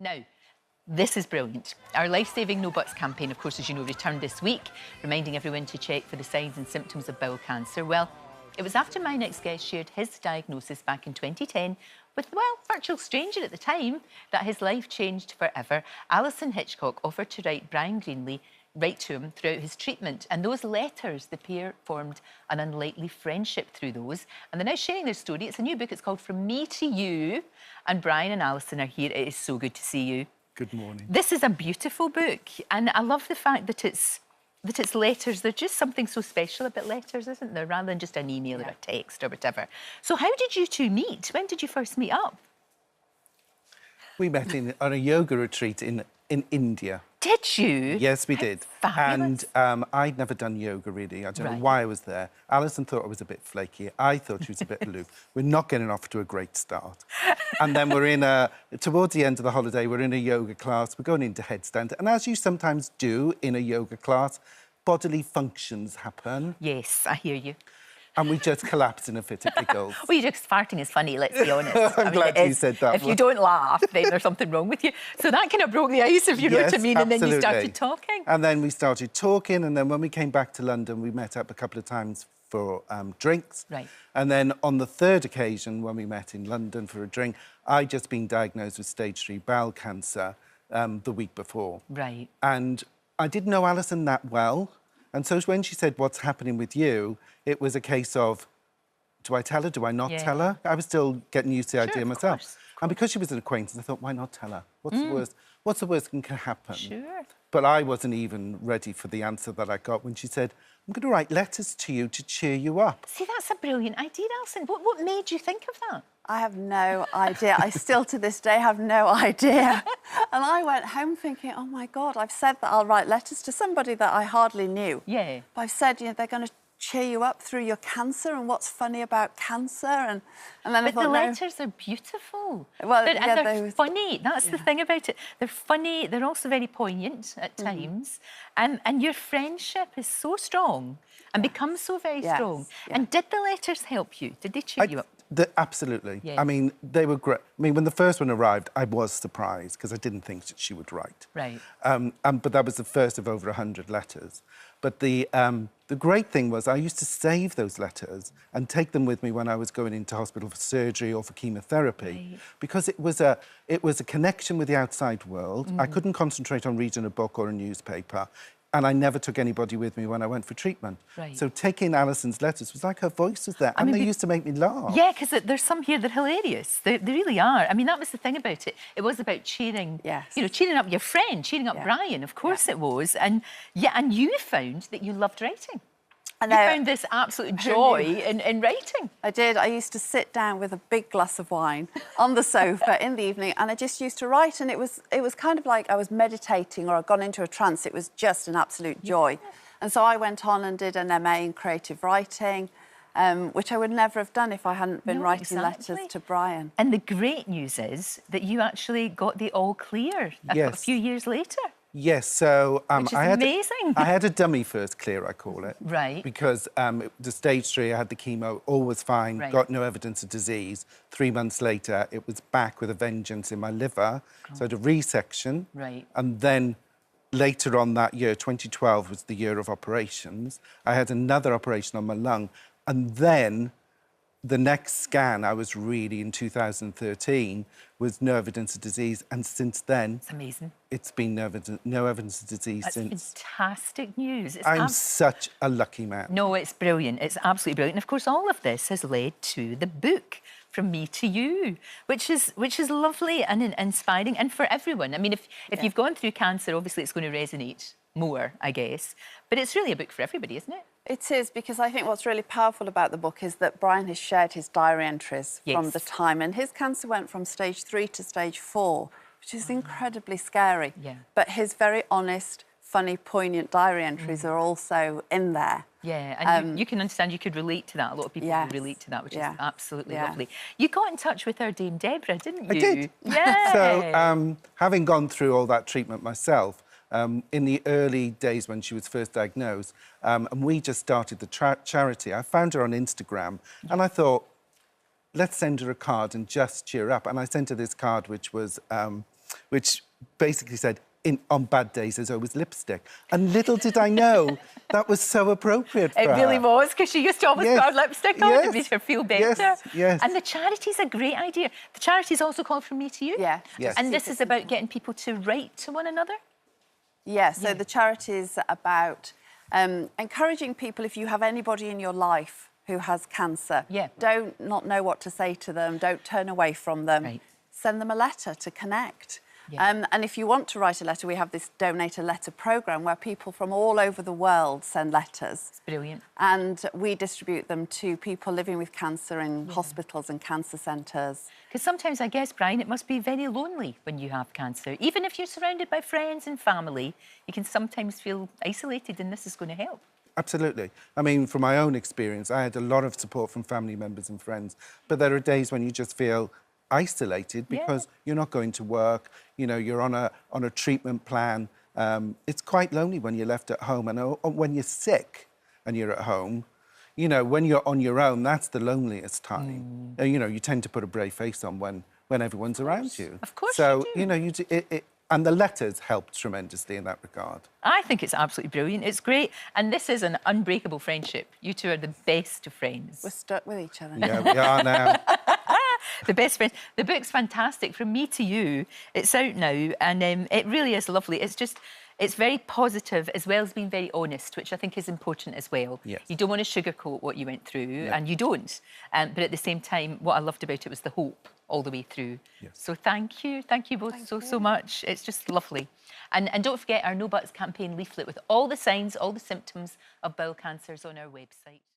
Now, this is brilliant. Our Life-Saving No Buts campaign, of course, as you know, returned this week, reminding everyone to check for the signs and symptoms of bowel cancer. Well, it was after my next guest shared his diagnosis back in 2010 with, well, virtual stranger at the time, that his life changed forever. Alison Hitchcock offered to Brian Greenley write to him throughout his treatment. And those letters, the pair formed an unlikely friendship through those. And they're now sharing their story. It's a new book. It's called From Me to You. And Brian and Alison are here. It is so good to see you. Good morning. This is a beautiful book. And I love the fact that it's letters. There's just something so special about letters, isn't there? Rather than just an email or a text or whatever. So how did you two meet? When did you first meet up? We met on a yoga retreat in India. Did you? Yes, we did. Fabulous. And I'd never done yoga, really. I don't know why I was there. Alison thought I was a bit flaky. I thought she was a bit aloof. We're not getting off to a great start. And then we're towards the end of the holiday, we're in a yoga class. We're going into headstand. And as you sometimes do in a yoga class, bodily functions happen. Yes, I hear you. And we just collapsed in a fit of giggles. Well, you're just farting is funny, let's be honest. I'm glad you said that. If you don't laugh, then there's something wrong with you. So that kind of broke the ice, if you know what I mean, absolutely. and then you started talking. And then we started talking, and then when we came back to London, we met up a couple of times for drinks. Right. And then on the third occasion, when we met in London for a drink, I'd just been diagnosed with stage 3 bowel cancer the week before. Right. And I didn't know Alison that well. And so when she said, what's happening with you, it was a case of, do I tell her, do I not tell her? I was still getting used to the idea myself. Course. And because she was an acquaintance, I thought, why not tell her? What's the worst that can happen? Sure. But I wasn't even ready for the answer that I got when she said, I'm going to write letters to you to cheer you up. See, that's a brilliant idea, Alison. What made you think of that? I have no idea. I still, to this day, have no idea. And I went home thinking, oh, my God, I've said that I'll write letters to somebody that I hardly knew. Yeah. But I've said, you know, they're going to cheer you up through your cancer and what's funny about cancer. And then I thought, the letters are beautiful. Well, they're funny. That's the thing about it. They're funny. They're also very poignant at times. And your friendship is so strong and becomes so very strong. And did the letters help you? Did they cheer you up? Absolutely. Yeah. I mean, they were great. I mean, when the first one arrived, I was surprised because I didn't think that she would write. Right. But that was the first of over 100 letters. But the great thing was I used to save those letters and take them with me when I was going into hospital for surgery or for chemotherapy, because it was a connection with the outside world. I couldn't concentrate on reading a book or a newspaper. And I never took anybody with me when I went for treatment. Right. So taking Alison's letters was like her voice was there. And they used to make me laugh. Yeah, because there's some here that are hilarious. They really are. I mean, that was the thing about it. It was about cheering, you know, cheering up your friend, cheering up Brian. Of course it was. And you found that you loved writing. And you found this absolute joy in writing. I did. I used to sit down with a big glass of wine on the sofa in the evening, and I just used to write. And it was kind of like I was meditating or I'd gone into a trance. It was just an absolute joy. And so I went on and did an MA in creative writing, which I would never have done if I hadn't been writing letters to Brian. And the great news is that you actually got the all clear a few years later. Yes, so which is amazing. I had a dummy first clear, I call it. Right. Because the stage 3, I had the chemo, all was fine, got no evidence of disease. 3 months later, it was back with a vengeance in my liver. So I had a resection. Right. And then later on that year, 2012 was the year of operations. I had another operation on my lung. And then the next scan I was really in 2013 was no evidence of disease, and since then... It's amazing. It's been no evidence of disease since. That's fantastic news. I'm such a lucky man. No, it's brilliant. It's absolutely brilliant. And of course, all of this has led to the book, From Me to You, which is lovely and inspiring, and for everyone. I mean, if you've gone through cancer, obviously it's going to resonate more, I guess. But it's really a book for everybody, isn't it? It is, because I think what's really powerful about the book is that Brian has shared his diary entries from the time, and his cancer went from stage 3 to stage 4, which is incredibly scary. Yeah. But his very honest, funny, poignant diary entries are also in there. Yeah, and you can understand, you could relate to that. A lot of people relate to that, which is absolutely lovely. You got in touch with our Dame Deborah, didn't you? I did. Yeah. So, having gone through all that treatment myself, in the early days when she was first diagnosed, and we just started the charity. I found her on Instagram, and I thought, let's send her a card and just cheer up. And I sent her this card, which was which basically said, on bad days, there's always lipstick. And little did I know that was so appropriate for her. It really was, because she used to always put her lipstick on. It made her feel better. Yes. And the charity's a great idea. The charity's also called From Me to You. Yeah. Yes. And this is about getting people to write to one another? Yeah, so the charity is about encouraging people, if you have anybody in your life who has cancer, don't not know what to say to them, don't turn away from them. Right. Send them a letter to connect. And if you want to write a letter, we have this Donate a Letter programme where people from all over the world send letters. It's brilliant. And we distribute them to people living with cancer in hospitals and cancer centres. Because sometimes, I guess, Brian, it must be very lonely when you have cancer. Even if you're surrounded by friends and family, you can sometimes feel isolated, and this is going to help. Absolutely. I mean, from my own experience, I had a lot of support from family members and friends, but there are days when you just feel isolated because you're not going to work, you know, you're on a treatment plan. It's quite lonely when you're left at home, and when you're sick and you're at home, you know, when you're on your own, that's the loneliest time. You know, you tend to put a brave face on when everyone's around you. Of course so, you do. you know, and the letters helped tremendously in that regard. I think it's absolutely brilliant. It's great. And this is an unbreakable friendship. You two are the best of friends. We're stuck with each other. Yeah, we are now. The best friends. The book's fantastic. From Me to You, it's out now, and it really is lovely. It's very positive, as well as being very honest, which I think is important as well. Yes. You don't want to sugarcoat what you went through, and you don't. But at the same time, what I loved about it was the hope all the way through. Yes. So thank you both so much. It's just lovely. And don't forget our No Buts campaign leaflet with all the signs, all the symptoms of bowel cancers on our website.